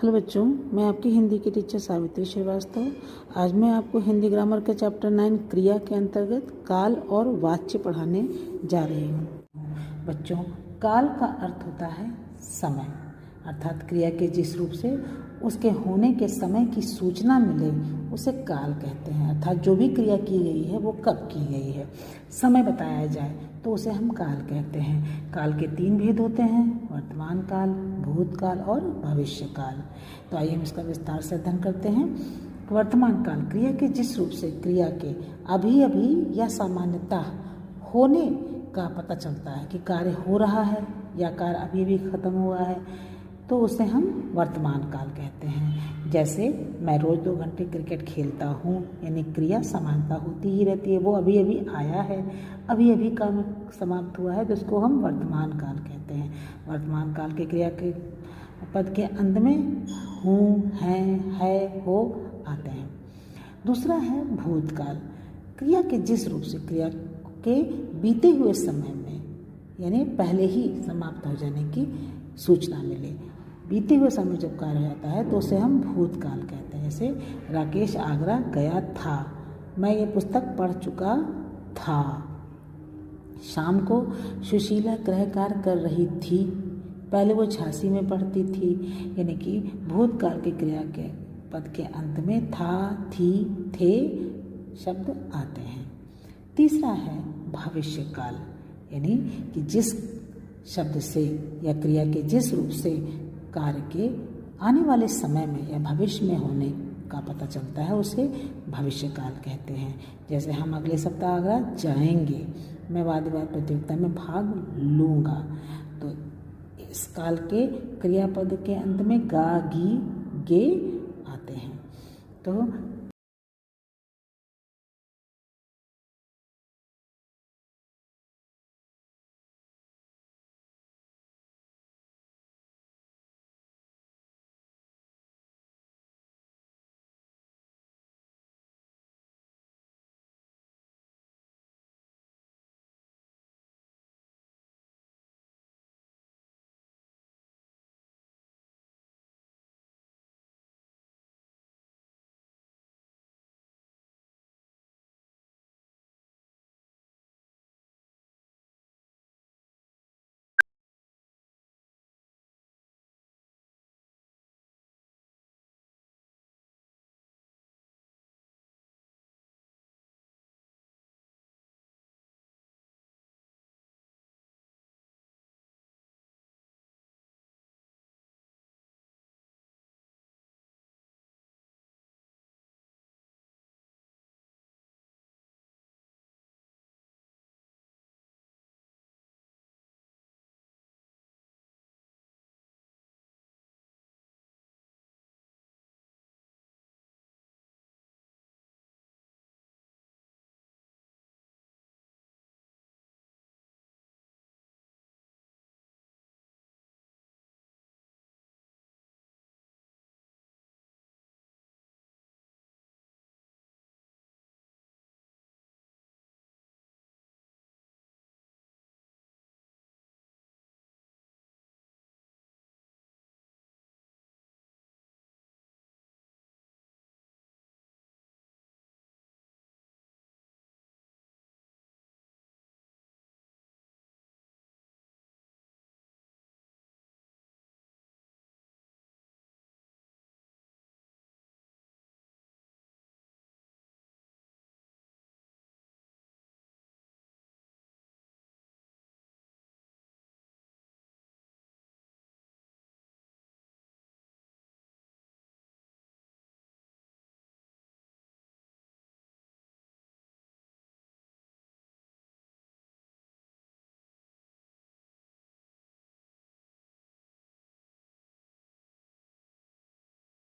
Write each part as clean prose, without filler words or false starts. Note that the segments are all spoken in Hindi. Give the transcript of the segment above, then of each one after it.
हेलो बच्चों, मैं आपकी हिंदी की टीचर सावित्री श्रीवास्तव। आज मैं आपको हिंदी ग्रामर के चैप्टर 9 क्रिया के अंतर्गत काल और वाच्य पढ़ाने जा रही हूँ। बच्चों, काल का अर्थ होता है समय, अर्थात क्रिया के जिस रूप से उसके होने के समय की सूचना मिले उसे काल कहते हैं। अर्थात जो भी क्रिया की गई है वो कब की गई है, समय बताया जाए तो उसे हम काल कहते हैं। काल के 3 भेद होते हैं, वर्तमान काल, भूतकाल और भविष्य काल। तो आइए हम इसका विस्तार से अध्ययन करते हैं। वर्तमान काल क्रिया के जिस रूप से क्रिया के अभी अभी या सामान्यतः होने का पता चलता है कि कार्य हो रहा है या कार्य अभी अभी खत्म हुआ है, तो उसे हम वर्तमान काल कहते हैं। जैसे मैं रोज़ 2 घंटे क्रिकेट खेलता हूँ, यानी क्रिया समानता होती ही रहती है। वो अभी अभी आया है, अभी अभी काम समाप्त हुआ है, तो उसको हम वर्तमान काल कहते हैं। वर्तमान काल के क्रिया के पद के अंत में हूँ, हैं, है, हो आते हैं। दूसरा है भूतकाल। क्रिया के जिस रूप से क्रिया के बीते हुए समय में, यानी पहले ही समाप्त हो जाने की सूचना मिले, बीते हुए समय जब कार्य हो जाता है तो उसे हम भूतकाल कहते हैं। जैसे राकेश आगरा गया था, मैं ये पुस्तक पढ़ चुका था। शाम को सुशीला गृह कार्य कर रही थी, पहले वो झांसी में पढ़ती थी। यानी कि भूतकाल की क्रिया के पद के अंत में था, थी, थे शब्द आते हैं। तीसरा है भविष्य काल, यानी कि जिस शब्द से या क्रिया के जिस रूप से कार्य के आने वाले समय में या भविष्य में होने का पता चलता है उसे भविष्य काल कहते हैं। जैसे हम अगले सप्ताह आगरा जाएंगे, मैं वाद विवाद प्रतियोगिता में भाग लूँगा, तो इस काल के क्रियापद के अंत में गा, गी, गे आते हैं। तो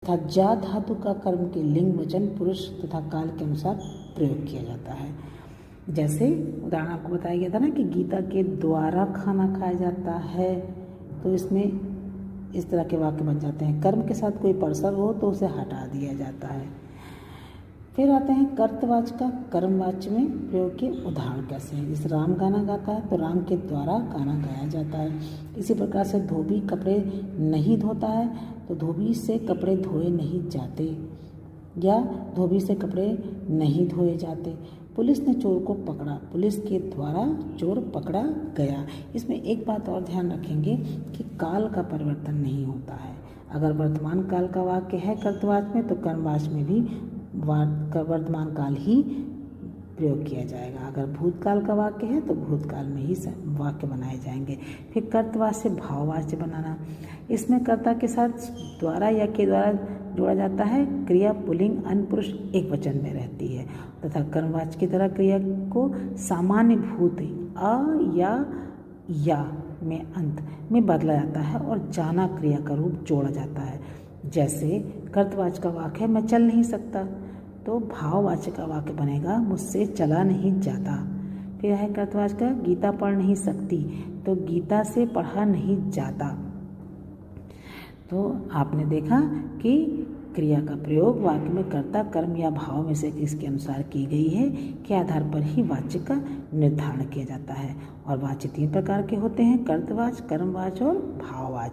तथा जा धातु का कर्म के लिंग वचन पुरुष तथा काल के अनुसार प्रयोग किया जाता है। जैसे उदाहरण आपको बताया गया था ना कि गीता के द्वारा खाना खाया जाता है, तो इसमें इस तरह के वाक्य बन जाते हैं। कर्म के साथ कोई परसर हो तो उसे हटा दिया जाता है। फिर आते हैं कर्तवाच का कर्मवाच्य में प्रयोग के उदाहरण कैसे हैं। जैसे राम गाना गाता है तो राम के द्वारा गाना गाया जाता है। इसी प्रकार से धोबी कपड़े नहीं धोता है तो धोबी से कपड़े धोए नहीं जाते, या धोबी से कपड़े नहीं धोए जाते। पुलिस ने चोर को पकड़ा, पुलिस के द्वारा चोर पकड़ा गया। इसमें एक बात और ध्यान रखेंगे कि काल का परिवर्तन नहीं होता है। अगर वर्तमान काल का वाक्य है कर्तवाच में तो कर्मवाच में भी वर्तमान काल ही प्रयोग किया जाएगा। अगर भूतकाल का वाक्य है तो भूतकाल में ही वाक्य बनाए जाएंगे। फिर कर्तवाच से भाववाच्य बनाना, इसमें कर्ता के साथ द्वारा या के द्वारा जोड़ा जाता है। क्रिया पुल्लिंग अनपुरुष एक वचन में रहती है तथा कर्मवाच की तरह क्रिया को सामान्य भूत अ या में अंत में बदला जाता है और जाना क्रिया का रूप जोड़ा जाता है। जैसे कर्तवाच का वाक्य है मैं चल नहीं सकता, तो भाववाचक का वाक्य बनेगा मुझसे चला नहीं जाता। फिर है कर्तवाच का गीता पढ़ नहीं सकती, तो गीता से पढ़ा नहीं जाता। तो आपने देखा कि क्रिया का प्रयोग वाक्य में कर्ता कर्म या भाव में से किसके अनुसार की गई है के आधार पर ही वाच्य का निर्धारण किया जाता है। और वाच्य 3 प्रकार के होते हैं, कर्तवाच, कर्मवाच और भाववाच।